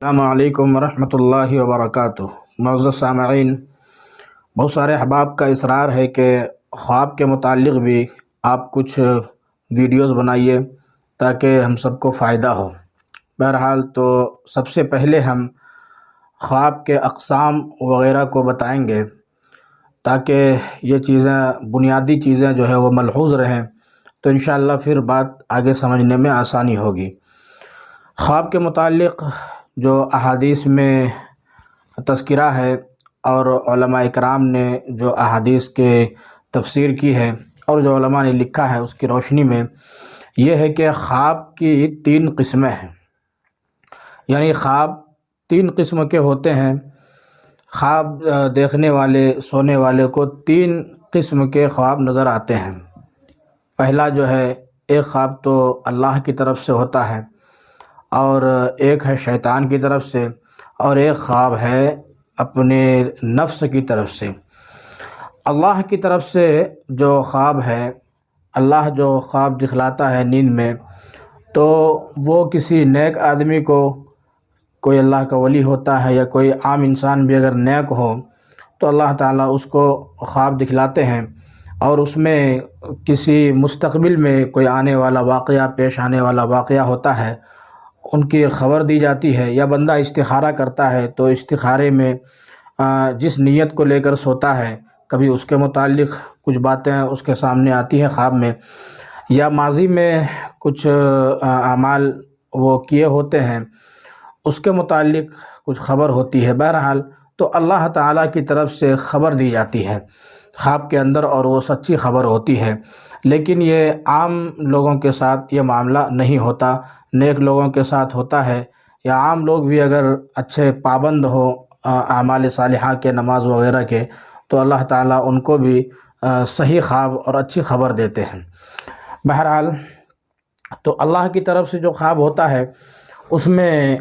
السلام علیکم ورحمۃ اللہ وبرکاتہ۔ معزز سامعین، بہت سارے احباب کا اصرار ہے کہ خواب کے متعلق بھی آپ کچھ ویڈیوز بنائیے تاکہ ہم سب کو فائدہ ہو۔ بہرحال تو سب سے پہلے ہم خواب کے اقسام وغیرہ کو بتائیں گے تاکہ یہ چیزیں بنیادی چیزیں جو ہے وہ ملحوظ رہیں، تو انشاءاللہ پھر بات آگے سمجھنے میں آسانی ہوگی۔ خواب کے متعلق جو احادیث میں تذکرہ ہے اور علماء اکرام نے جو احادیث کے تفسیر کی ہے اور جو علماء نے لکھا ہے، اس کی روشنی میں یہ ہے کہ خواب کی 3 قسمیں ہیں، یعنی خواب 3 قسم کے ہوتے ہیں۔ خواب دیکھنے والے، سونے والے کو 3 قسم کے خواب نظر آتے ہیں۔ پہلا جو ہے، ایک خواب تو اللہ کی طرف سے ہوتا ہے اور ایک ہے شیطان کی طرف سے، اور ایک خواب ہے اپنے نفس کی طرف سے۔ اللہ کی طرف سے جو خواب ہے، اللہ جو خواب دکھلاتا ہے نیند میں، تو وہ کسی نیک آدمی کو، کوئی اللہ کا ولی ہوتا ہے یا کوئی عام انسان بھی اگر نیک ہو تو اللہ تعالیٰ اس کو خواب دکھلاتے ہیں، اور اس میں کسی مستقبل میں کوئی آنے والا واقعہ، پیش آنے والا واقعہ ہوتا ہے، ان کی خبر دی جاتی ہے۔ یا بندہ استخارہ کرتا ہے تو استخارے میں جس نیت کو لے کر سوتا ہے، کبھی اس کے متعلق کچھ باتیں اس کے سامنے آتی ہیں خواب میں، یا ماضی میں کچھ اعمال وہ کیے ہوتے ہیں، اس کے متعلق کچھ خبر ہوتی ہے۔ بہرحال تو اللہ تعالیٰ کی طرف سے خبر دی جاتی ہے خواب کے اندر، اور وہ سچی خبر ہوتی ہے۔ لیکن یہ عام لوگوں کے ساتھ یہ معاملہ نہیں ہوتا، نیک لوگوں کے ساتھ ہوتا ہے، یا عام لوگ بھی اگر اچھے پابند ہو اعمال صالحہ کے، نماز وغیرہ کے، تو اللہ تعالیٰ ان کو بھی صحیح خواب اور اچھی خبر دیتے ہیں۔ بہرحال تو اللہ کی طرف سے جو خواب ہوتا ہے اس میں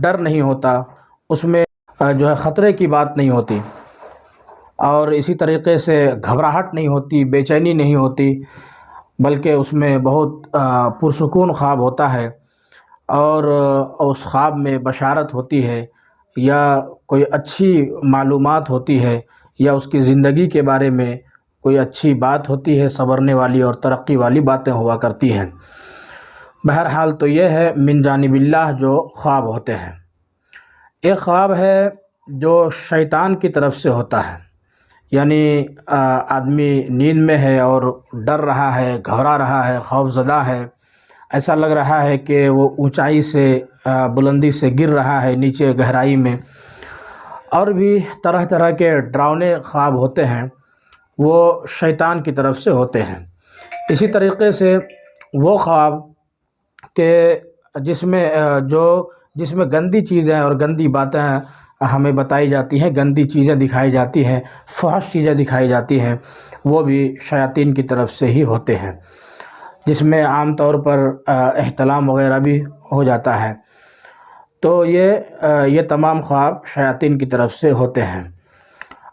ڈر نہیں ہوتا، اس میں جو ہے خطرے کی بات نہیں ہوتی، اور اسی طریقے سے گھبراہٹ نہیں ہوتی، بے چینی نہیں ہوتی، بلکہ اس میں بہت پرسکون خواب ہوتا ہے، اور اس خواب میں بشارت ہوتی ہے، یا کوئی اچھی معلومات ہوتی ہے، یا اس کی زندگی کے بارے میں کوئی اچھی بات ہوتی ہے، سنورنے والی اور ترقی والی باتیں ہوا کرتی ہیں۔ بہرحال تو یہ ہے من جانب اللہ جو خواب ہوتے ہیں۔ ایک خواب ہے جو شیطان کی طرف سے ہوتا ہے، یعنی آدمی نیند میں ہے اور ڈر رہا ہے، گھبرا رہا ہے، خوف زدہ ہے، ایسا لگ رہا ہے کہ وہ اونچائی سے، بلندی سے گر رہا ہے نیچے گہرائی میں، اور بھی طرح طرح کے ڈراؤنے خواب ہوتے ہیں، وہ شیطان کی طرف سے ہوتے ہیں۔ اسی طریقے سے وہ خواب کہ جس میں گندی چیزیں اور گندی باتیں ہمیں بتائی جاتی ہیں، گندی چیزیں دکھائی جاتی ہیں، فحش چیزیں دکھائی جاتی ہیں، وہ بھی شیاطین کی طرف سے ہی ہوتے ہیں، جس میں عام طور پر احتلام وغیرہ بھی ہو جاتا ہے۔ تو یہ تمام خواب شیاطین کی طرف سے ہوتے ہیں۔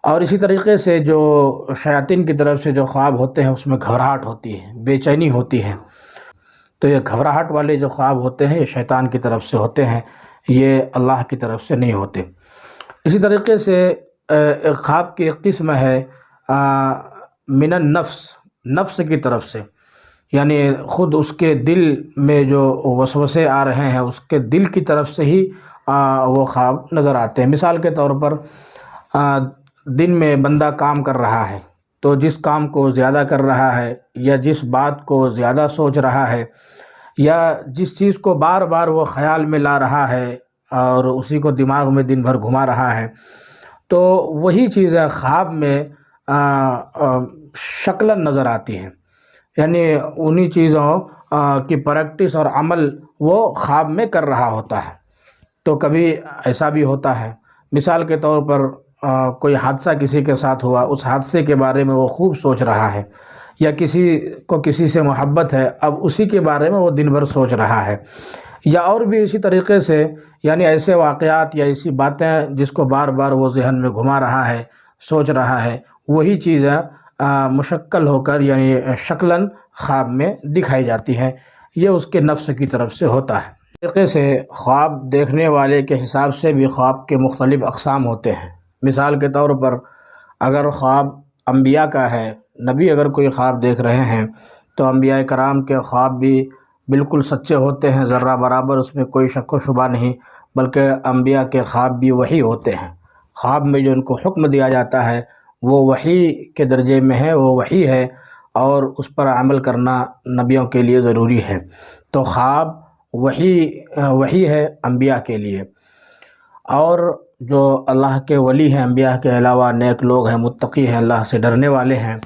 اور اسی طریقے سے جو شیاطین کی طرف سے جو خواب ہوتے ہیں اس میں گھبراہٹ ہوتی ہے، بے چینی ہوتی ہے، تو یہ گھبراہٹ والے جو خواب ہوتے ہیں یہ شیطان کی طرف سے ہوتے ہیں، یہ اللہ کی طرف سے نہیں ہوتے۔ اسی طریقے سے ایک خواب کی ایک قسم ہے من النفس، نفس کی طرف سے، یعنی خود اس کے دل میں جو وسوسے آ رہے ہیں اس کے دل کی طرف سے ہی وہ خواب نظر آتے ہیں۔ مثال کے طور پر دن میں بندہ کام کر رہا ہے، تو جس کام کو زیادہ کر رہا ہے، یا جس بات کو زیادہ سوچ رہا ہے، یا جس چیز کو بار بار وہ خیال میں لا رہا ہے اور اسی کو دماغ میں دن بھر گھما رہا ہے، تو وہی چیزیں خواب میں شکلاً نظر آتی ہیں، یعنی انہی چیزوں کی پریکٹس اور عمل وہ خواب میں کر رہا ہوتا ہے۔ تو کبھی ایسا بھی ہوتا ہے، مثال کے طور پر کوئی حادثہ کسی کے ساتھ ہوا، اس حادثے کے بارے میں وہ خوب سوچ رہا ہے، یا کسی کو کسی سے محبت ہے، اب اسی کے بارے میں وہ دن بھر سوچ رہا ہے، یا اور بھی اسی طریقے سے، یعنی ایسے واقعات یا ایسی باتیں جس کو بار بار وہ ذہن میں گھما رہا ہے، سوچ رہا ہے، وہی چیزیں مشکل ہو کر یعنی شکلاً خواب میں دکھائی جاتی ہیں، یہ اس کے نفس کی طرف سے ہوتا ہے۔ طریقے سے خواب دیکھنے والے کے حساب سے بھی خواب کے مختلف اقسام ہوتے ہیں۔ مثال کے طور پر اگر خواب انبیاء کا ہے، نبی اگر کوئی خواب دیکھ رہے ہیں تو انبیاء کرام کے خواب بھی بالکل سچے ہوتے ہیں، ذرہ برابر اس میں کوئی شک و شبہ نہیں، بلکہ انبیاء کے خواب بھی وحی ہوتے ہیں۔ خواب میں جو ان کو حکم دیا جاتا ہے وہ وحی کے درجے میں ہے، وہ وحی ہے، اور اس پر عمل کرنا نبیوں کے لیے ضروری ہے۔ تو خواب وحی ہے انبیاء کے لیے، اور جو اللہ کے ولی ہیں، انبیاء کے علاوہ نیک لوگ ہیں، متقی ہیں، اللہ سے ڈرنے والے ہیں،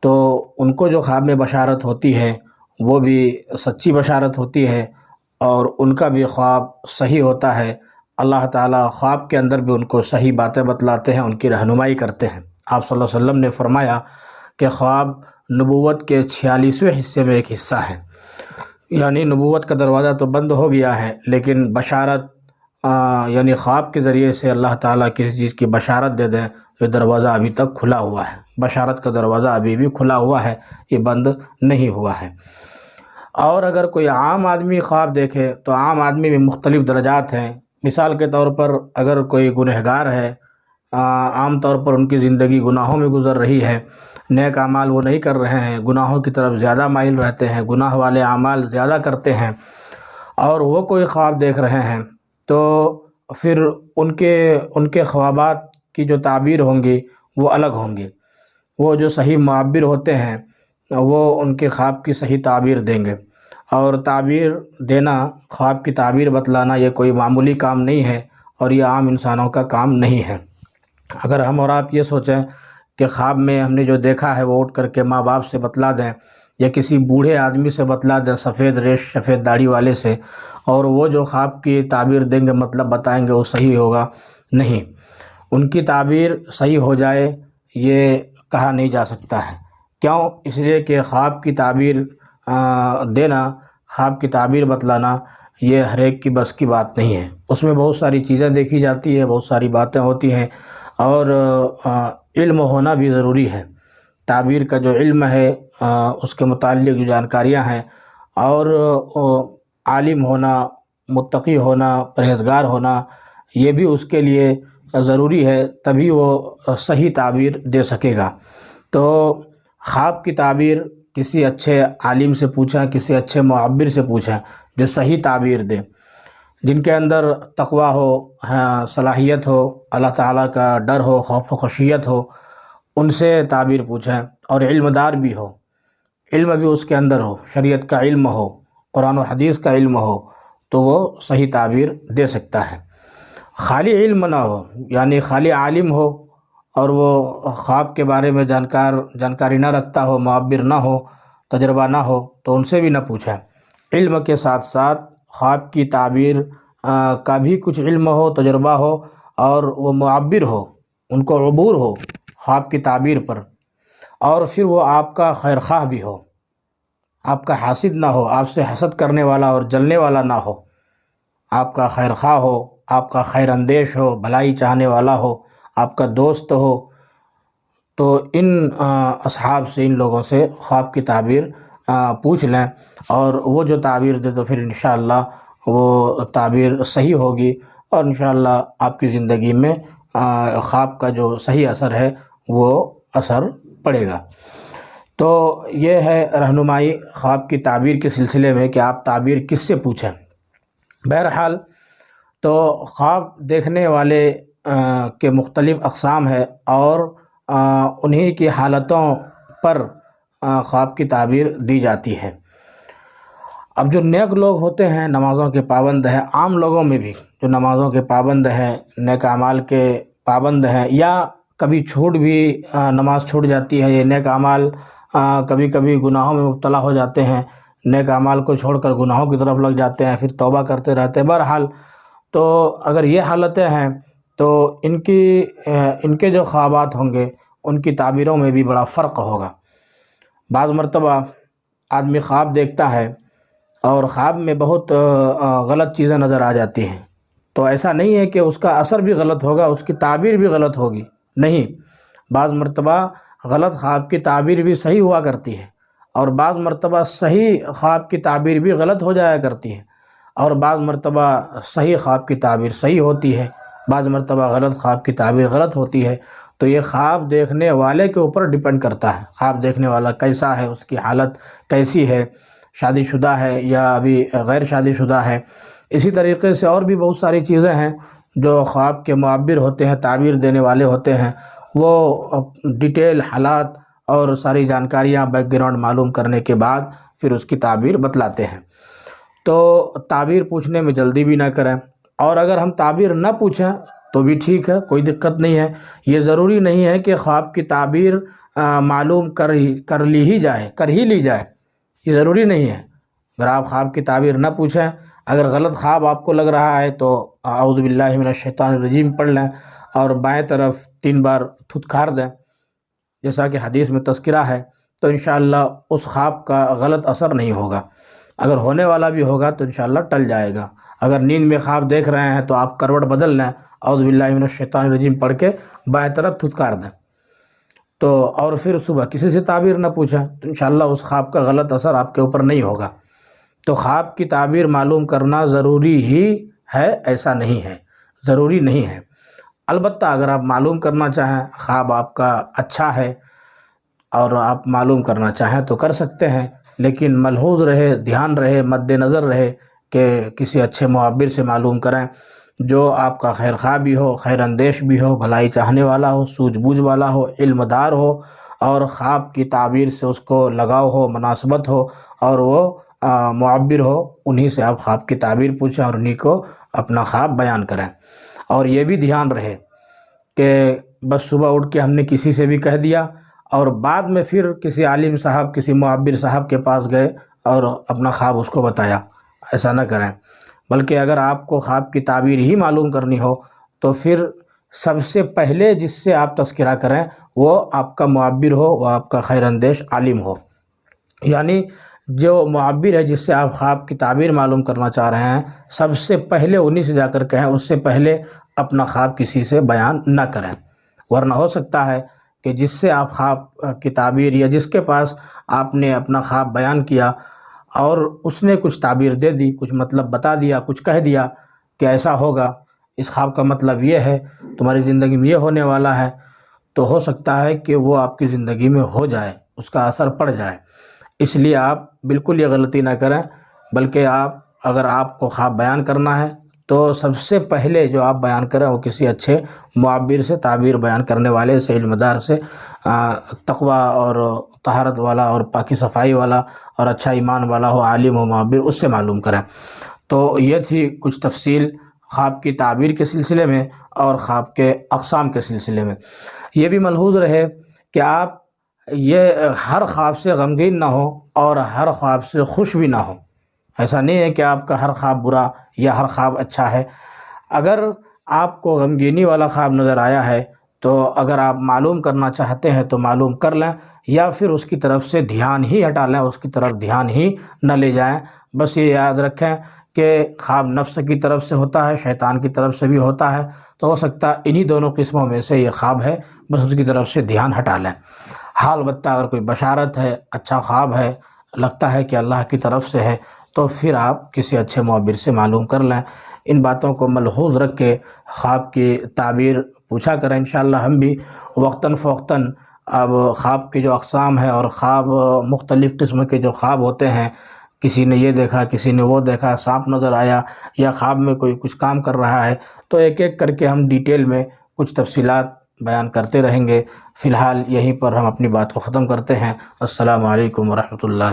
تو ان کو جو خواب میں بشارت ہوتی ہے وہ بھی سچی بشارت ہوتی ہے، اور ان کا بھی خواب صحیح ہوتا ہے۔ اللہ تعالیٰ خواب کے اندر بھی ان کو صحیح باتیں بتلاتے ہیں، ان کی رہنمائی کرتے ہیں۔ آپ صلی اللہ علیہ وسلم نے فرمایا کہ خواب نبوت کے 46ویں حصے میں ایک حصہ ہے، یعنی نبوت کا دروازہ تو بند ہو گیا ہے، لیکن بشارت یعنی خواب کے ذریعے سے اللہ تعالیٰ کسی چیز کی بشارت دے دیں، یہ دروازہ ابھی تک کھلا ہوا ہے، بشارت کا دروازہ ابھی بھی کھلا ہوا ہے، یہ بند نہیں ہوا ہے۔ اور اگر کوئی عام آدمی خواب دیکھے تو عام آدمی میں مختلف درجات ہیں۔ مثال کے طور پر اگر کوئی گنہگار ہے، عام طور پر ان کی زندگی گناہوں میں گزر رہی ہے، نیک اعمال وہ نہیں کر رہے ہیں، گناہوں کی طرف زیادہ مائل رہتے ہیں، گناہ والے اعمال زیادہ کرتے ہیں، اور وہ کوئی خواب دیکھ رہے ہیں تو پھر ان کے خوابات کی جو تعبیر ہوں گی وہ الگ ہوں گی۔ وہ جو صحیح معبر ہوتے ہیں وہ ان کے خواب کی صحیح تعبیر دیں گے، اور تعبیر دینا، خواب کی تعبیر بتلانا یہ کوئی معمولی کام نہیں ہے، اور یہ عام انسانوں کا کام نہیں ہے۔ اگر ہم اور آپ یہ سوچیں کہ خواب میں ہم نے جو دیکھا ہے وہ اٹھ کر کے ماں باپ سے بتلا دیں، یا کسی بوڑھے آدمی سے بتلا دیں، سفید ریش سفید داڑھی والے سے، اور وہ جو خواب کی تعبیر دیں گے، مطلب بتائیں گے، وہ صحیح ہوگا؟ نہیں، ان کی تعبیر صحیح ہو جائے یہ کہا نہیں جا سکتا ہے۔ کیوں؟ اس لیے کہ خواب کی تعبیر دینا، خواب کی تعبیر بتلانا یہ ہر ایک کی بس کی بات نہیں ہے۔ اس میں بہت ساری چیزیں دیکھی جاتی ہے، بہت ساری باتیں ہوتی ہیں، اور علم ہونا بھی ضروری ہے۔ تعبیر کا جو علم ہے، اس کے متعلق جو جانکاریاں ہیں، اور عالم ہونا، متقی ہونا، پرہیزگار ہونا، یہ بھی اس کے لیے ضروری ہے، تبھی وہ صحیح تعبیر دے سکے گا۔ تو خواب کی تعبیر کسی اچھے عالم سے پوچھیں، کسی اچھے معبر سے پوچھیں جو صحیح تعبیر دے، جن کے اندر تقویٰ ہو، صلاحیت ہو، اللہ تعالیٰ کا ڈر ہو، خوف و خشیت ہو، ان سے تعبیر پوچھیں، اور علم دار بھی ہو، علم بھی اس کے اندر ہو، شریعت کا علم ہو، قرآن و حدیث کا علم ہو، تو وہ صحیح تعبیر دے سکتا ہے۔ خالی علم نہ ہو، یعنی خالی عالم ہو اور وہ خواب کے بارے میں جانکاری نہ رکھتا ہو، معبر نہ ہو، تجربہ نہ ہو، تو ان سے بھی نہ پوچھیں۔ علم کے ساتھ ساتھ خواب کی تعبیر کا بھی کچھ علم ہو، تجربہ ہو، اور وہ معبر ہو، ان کو عبور ہو خواب کی تعبیر پر، اور پھر وہ آپ کا خیر خواہ بھی ہو، آپ کا حاسد نہ ہو، آپ سے حسد کرنے والا اور جلنے والا نہ ہو، آپ کا خیر خواہ ہو، آپ کا خیر اندیش ہو، بھلائی چاہنے والا ہو، آپ کا دوست ہو۔ تو ان اصحاب سے، ان لوگوں سے خواب کی تعبیر پوچھ لیں، اور وہ جو تعبیر دے تو پھر انشاءاللہ وہ تعبیر صحیح ہوگی، اور انشاءاللہ آپ کی زندگی میں خواب کا جو صحیح اثر ہے وہ اثر پڑے گا۔ تو یہ ہے رہنمائی خواب کی تعبیر کے سلسلے میں کہ آپ تعبیر کس سے پوچھیں۔ بہرحال تو خواب دیکھنے والے کے مختلف اقسام ہے، اور انہی کی حالتوں پر خواب کی تعبیر دی جاتی ہے۔ اب جو نیک لوگ ہوتے ہیں، نمازوں کے پابند ہیں، عام لوگوں میں بھی جو نمازوں کے پابند ہیں، نیک اعمال کے پابند ہیں، یا کبھی چھوٹ بھی نماز چھوٹ جاتی ہے، یہ نیک اعمال کبھی کبھی گناہوں میں مبتلا ہو جاتے ہیں، نیک اعمال کو چھوڑ کر گناہوں کی طرف لگ جاتے ہیں، پھر توبہ کرتے رہتے ہیں۔ بہرحال تو اگر یہ حالتیں ہیں تو ان کے جو خوابات ہوں گے ان کی تعبیروں میں بھی بڑا فرق ہوگا۔ بعض مرتبہ آدمی خواب دیکھتا ہے اور خواب میں بہت غلط چیزیں نظر آ جاتی ہیں، تو ایسا نہیں ہے کہ اس کا اثر بھی غلط ہوگا، اس کی تعبیر بھی غلط ہوگی، نہیں، بعض مرتبہ غلط خواب کی تعبیر بھی صحیح ہوا کرتی ہے، اور بعض مرتبہ صحیح خواب کی تعبیر بھی غلط ہو جایا کرتی ہے۔ اور بعض مرتبہ صحیح خواب کی تعبیر صحیح ہوتی ہے، بعض مرتبہ غلط خواب کی تعبیر غلط ہوتی ہے۔ تو یہ خواب دیکھنے والے کے اوپر ڈیپینڈ کرتا ہے، خواب دیکھنے والا کیسا ہے، اس کی حالت کیسی ہے، شادی شدہ ہے یا ابھی غیر شادی شدہ ہے۔ اسی طریقے سے اور بھی بہت ساری چیزیں ہیں جو خواب کے معبر ہوتے ہیں، تعبیر دینے والے ہوتے ہیں، وہ ڈیٹیل حالات اور ساری جانکاریاں بیک گراؤنڈ معلوم کرنے کے بعد پھر اس کی تعبیر بتلاتے ہیں۔ تو تعبیر پوچھنے میں جلدی بھی نہ کریں، اور اگر ہم تعبیر نہ پوچھیں تو بھی ٹھیک ہے، کوئی دقت نہیں ہے۔ یہ ضروری نہیں ہے کہ خواب کی تعبیر معلوم کر ہی لی جائے، یہ ضروری نہیں ہے۔ اگر آپ خواب کی تعبیر نہ پوچھیں، اگر غلط خواب آپ کو لگ رہا ہے تو اعوذ باللہ من الشیطان الرجیم پڑھ لیں اور بائیں طرف 3 بار تھتکار دیں، جیسا کہ حدیث میں تذکرہ ہے، تو انشاءاللہ اس خواب کا غلط اثر نہیں ہوگا۔ اگر ہونے والا بھی ہوگا تو انشاءاللہ ٹل جائے گا۔ اگر نیند میں خواب دیکھ رہے ہیں تو آپ کروٹ بدل لیں، اعوذ باللہ من الشیطان الرجیم پڑھ کے بائیں طرف تھتکار دیں، تو اور پھر صبح کسی سے تعبیر نہ پوچھیں تو انشاءاللہ اس خواب کا غلط اثر آپ کے اوپر نہیں ہوگا۔ تو خواب کی تعبیر معلوم کرنا ضروری ہی ہے ایسا نہیں ہے، ضروری نہیں ہے۔ البتہ اگر آپ معلوم کرنا چاہیں، خواب آپ کا اچھا ہے اور آپ معلوم کرنا چاہیں تو کر سکتے ہیں، لیکن ملحوظ رہے، دھیان رہے، مد نظر رہے کہ کسی اچھے معبر سے معلوم کریں جو آپ کا خیر خواہ بھی ہو، خیر اندیش بھی ہو، بھلائی چاہنے والا ہو، سوجھ بوجھ والا ہو، علم دار ہو، اور خواب کی تعبیر سے اس کو لگاؤ ہو، مناسبت ہو، اور وہ معبر ہو۔ انہی سے آپ خواب کی تعبیر پوچھیں اور انہی کو اپنا خواب بیان کریں۔ اور یہ بھی دھیان رہے کہ بس صبح اٹھ کے ہم نے کسی سے بھی کہہ دیا اور بعد میں پھر کسی عالم صاحب، کسی معبر صاحب کے پاس گئے اور اپنا خواب اس کو بتایا، ایسا نہ کریں۔ بلکہ اگر آپ کو خواب کی تعبیر ہی معلوم کرنی ہو تو پھر سب سے پہلے جس سے آپ تذکرہ کریں وہ آپ کا معبر ہو، وہ آپ کا خیر اندیش عالم ہو۔ یعنی جو معبر ہے جس سے آپ خواب کی تعبیر معلوم کرنا چاہ رہے ہیں، سب سے پہلے انہی سے جا کر کہیں، اس سے پہلے اپنا خواب کسی سے بیان نہ کریں۔ ورنہ ہو سکتا ہے کہ جس سے آپ خواب کی تعبیر یا جس کے پاس آپ نے اپنا خواب بیان کیا اور اس نے کچھ تعبیر دے دی، کچھ مطلب بتا دیا، کچھ کہہ دیا کہ ایسا ہوگا، اس خواب کا مطلب یہ ہے، تمہاری زندگی میں یہ ہونے والا ہے، تو ہو سکتا ہے کہ وہ آپ کی زندگی میں ہو جائے، اس کا اثر پڑ جائے۔ اس لیے آپ بالکل یہ غلطی نہ کریں، بلکہ اگر آپ کو خواب بیان کرنا ہے تو سب سے پہلے جو آپ بیان کریں وہ کسی اچھے معبر سے، تعبیر بیان کرنے والے سے، علم دار سے، تقویٰ اور طہارت والا اور پاکی صفائی والا اور اچھا ایمان والا ہو، عالم و معبر، اس سے معلوم کریں۔ تو یہ تھی کچھ تفصیل خواب کی تعبیر کے سلسلے میں اور خواب کے اقسام کے سلسلے میں۔ یہ بھی ملحوظ رہے کہ آپ یہ ہر خواب سے غمگین نہ ہو اور ہر خواب سے خوش بھی نہ ہو۔ ایسا نہیں ہے کہ آپ کا ہر خواب برا یا ہر خواب اچھا ہے۔ اگر آپ کو غمگینی والا خواب نظر آیا ہے تو اگر آپ معلوم کرنا چاہتے ہیں تو معلوم کر لیں، یا پھر اس کی طرف سے دھیان ہی ہٹا لیں، اس کی طرف دھیان ہی نہ لے جائیں۔ بس یہ یاد رکھیں کہ خواب نفس کی طرف سے ہوتا ہے، شیطان کی طرف سے بھی ہوتا ہے، تو ہو سکتا ہے انہی دونوں قسموں میں سے یہ خواب ہے، بس اس کی طرف سے دھیان ہٹا لیں۔ حال البتہ اگر کوئی بشارت ہے، اچھا خواب ہے، لگتا ہے کہ اللہ کی طرف سے ہے، تو پھر آپ کسی اچھے معبر سے معلوم کر لیں۔ ان باتوں کو ملحوظ رکھ کے خواب کی تعبیر پوچھا کریں۔ انشاءاللہ ہم بھی وقتاً فوقتاً اب خواب کے جو اقسام ہیں اور خواب مختلف قسم کے جو خواب ہوتے ہیں، کسی نے یہ دیکھا، کسی نے وہ دیکھا، سانپ نظر آیا یا خواب میں کوئی کچھ کام کر رہا ہے، تو ایک ایک کر کے ہم ڈیٹیل میں کچھ تفصیلات بیان کرتے رہیں گے۔ فی الحال یہیں پر ہم اپنی بات کو ختم کرتے ہیں۔ السلام علیکم ورحمۃ اللہ۔